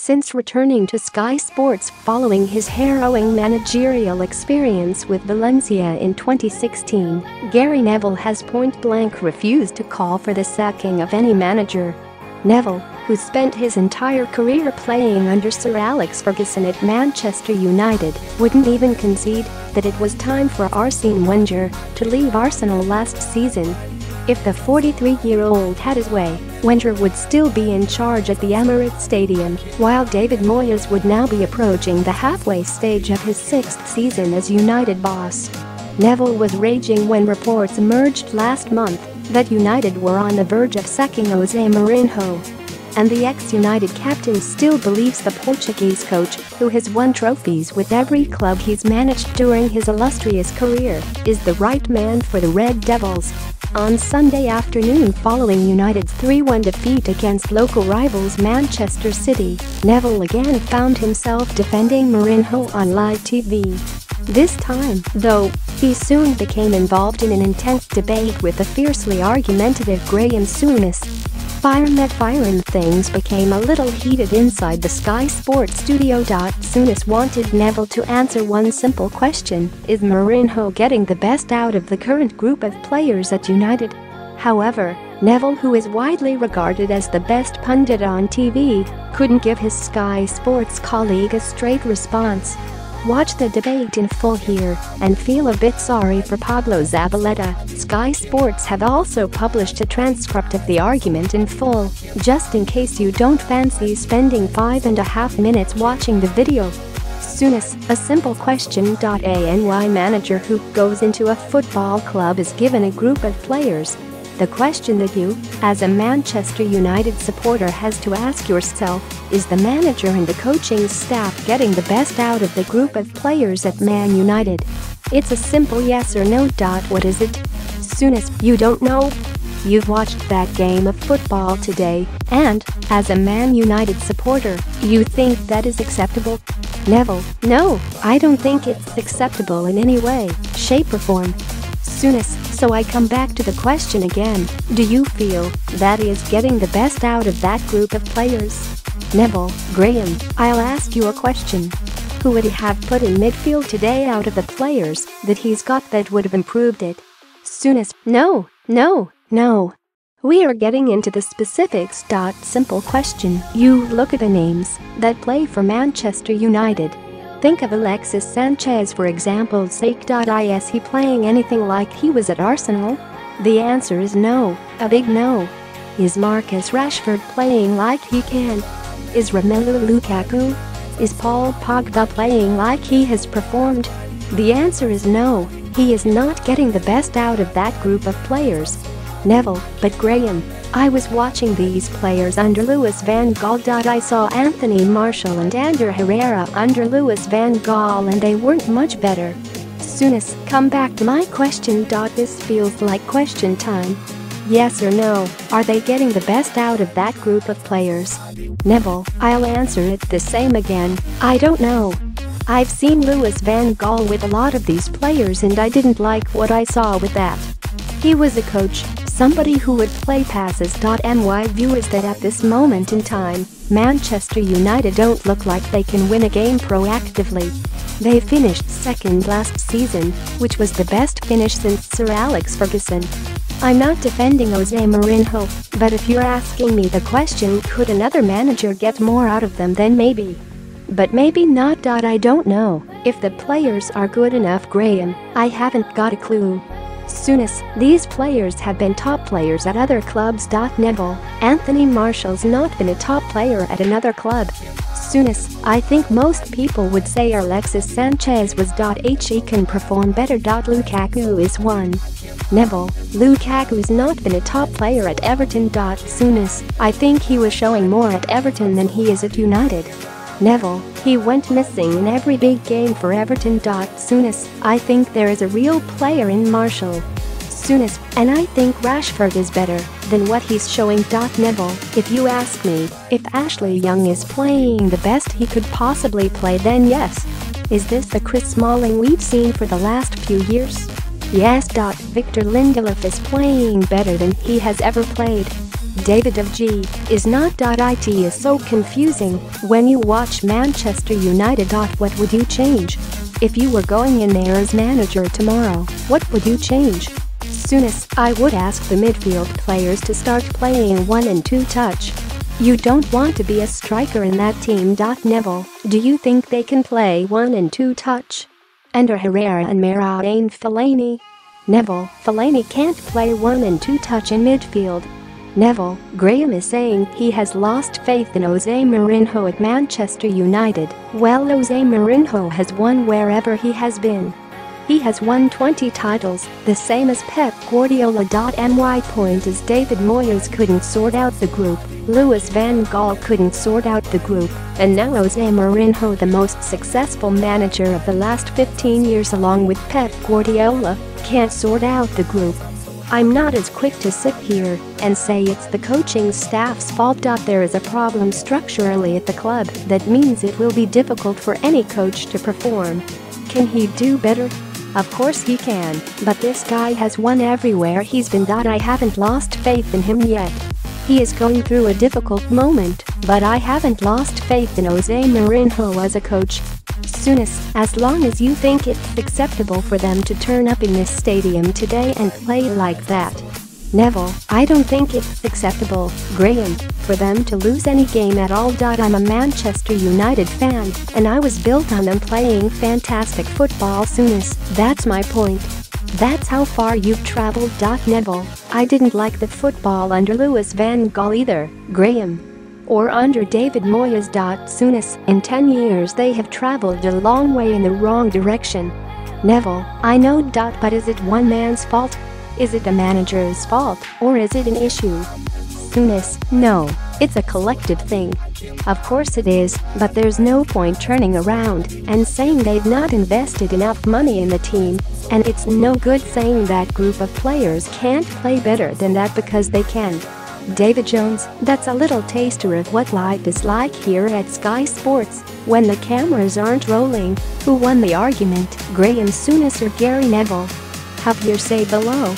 Since returning to Sky Sports following his harrowing managerial experience with Valencia in 2016, Gary Neville has point-blank refused to call for the sacking of any manager. Neville, who spent his entire career playing under Sir Alex Ferguson at Manchester United, wouldn't even concede that it was time for Arsene Wenger to leave Arsenal last season. If the 43-year-old had his way, Wenger would still be in charge at the Emirates Stadium, while David Moyes would now be approaching the halfway stage of his sixth season as United boss. Neville was raging when reports emerged last month that United were on the verge of sacking Jose Mourinho. And the ex-United captain still believes the Portuguese coach, who has won trophies with every club he's managed during his illustrious career, is the right man for the Red Devils. On Sunday afternoon following United's 3-1 defeat against local rivals Manchester City, Neville again found himself defending Mourinho on live TV. This time, though, he soon became involved in an intense debate with the fiercely argumentative Graeme Souness. Fire met fire and things became a little heated inside the Sky Sports studio. Souness wanted Neville to answer one simple question: is Mourinho getting the best out of the current group of players at United? However, Neville, who is widely regarded as the best pundit on TV, couldn't give his Sky Sports colleague a straight response. Watch the debate in full here and feel a bit sorry for Pablo Zabaleta. Sky Sports have also published a transcript of the argument in full, just in case you don't fancy spending 5.5 minutes watching the video. Souness, a simple question. A NY manager who goes into a football club is given a group of players. The question that you, as a Manchester United supporter, has to ask yourself: is the manager and the coaching staff getting the best out of the group of players at Man United? It's a simple yes or no. What is it? Souness, you don't know? You've watched that game of football today, and, as a Man United supporter, you think that is acceptable? Neville, no, I don't think it's acceptable in any way, shape or form. Souness, so I come back to the question again: do you feel that he is getting the best out of that group of players? Neville, Graeme, I'll ask you a question. Who would he have put in midfield today out of the players that he's got that would have improved it? Souness, no. We are getting into the specifics. Simple question. You look at the names that play for Manchester United. Think of Alexis Sanchez for example's sake. Is he playing anything like he was at Arsenal? The answer is no, a big no. Is Marcus Rashford playing like he can? Is Romelu Lukaku? Is Paul Pogba playing like he has performed? The answer is no, he is not getting the best out of that group of players. Neville, but Graeme, I was watching these players under Louis van Gaal. I saw Anthony Martial and Ander Herrera under Louis van Gaal and they weren't much better. Souness, come back to my question. This feels like question time. Yes or no, are they getting the best out of that group of players? Neville, I'll answer it the same again: I don't know. I've seen Louis van Gaal with a lot of these players and I didn't like what I saw with that. He was a coach, somebody who would play passes. My view is that at this moment in time, Manchester United don't look like they can win a game proactively. They finished second last season, which was the best finish since Sir Alex Ferguson. I'm not defending Jose Mourinho, but if you're asking me the question, could another manager get more out of them, then maybe. But maybe not. I don't know if the players are good enough. Graeme, I haven't got a clue. Souness, these players have been top players at other clubs. Neville, Anthony Martial's not been a top player at another club. Souness, I think most people would say Alexis Sanchez was. He can perform better. Lukaku is one. Neville, Lukaku's not been a top player at Everton. Souness, I think he was showing more at Everton than he is at United. Neville, he went missing in every big game for Everton. Souness, I think there is a real player in Martial. Souness, and I think Rashford is better than what he's showing. Neville, if you ask me if Ashley Young is playing the best he could possibly play, then yes. Is this the Chris Smalling we've seen for the last few years? Yes. Victor Lindelof is playing better than he has ever played. David of G is not. It is so confusing when you watch Manchester United. What would you change? If you were going in there as manager tomorrow, what would you change? Souness, I would ask the midfield players to start playing 1 and 2 touch. You don't want to be a striker in that team. Neville, do you think they can play 1 and 2 touch? Under Herrera and Fellaini? Neville, Fellaini can't play 1 and 2 touch in midfield. Neville, Graeme is saying he has lost faith in Jose Mourinho at Manchester United. Well, Jose Mourinho has won wherever he has been. He has won 20 titles, the same as Pep Guardiola. My point is David Moyes couldn't sort out the group, Louis van Gaal couldn't sort out the group, and now Jose Mourinho, the most successful manager of the last 15 years along with Pep Guardiola, can't sort out the group. I'm not as quick to sit here and say it's the coaching staff's fault. There is a problem structurally at the club that means it will be difficult for any coach to perform. Can he do better? Of course he can, but this guy has won everywhere he's been. I haven't lost faith in him yet. He is going through a difficult moment, but I haven't lost faith in Jose Mourinho as a coach. Souness, as long as you think it's acceptable for them to turn up in this stadium today and play like that. Neville, I don't think it's acceptable, Graeme, for them to lose any game at all. I'm a Manchester United fan, and I was built on them playing fantastic football. Souness, that's my point. That's how far you've traveled. Neville, I didn't like the football under Louis van Gaal either, Graeme. Or under David Moyes. Souness, in 10 years they have traveled a long way in the wrong direction. Neville, I know. But is it one man's fault? Is it the manager's fault, or is it an issue? Souness, no, it's a collective thing. Of course it is, but there's no point turning around and saying they've not invested enough money in the team, and it's no good saying that group of players can't play better than that because they can. David Jones, that's a little taster of what life is like here at Sky Sports when the cameras aren't rolling. Who won the argument, Graeme Souness or Gary Neville? Have your say below.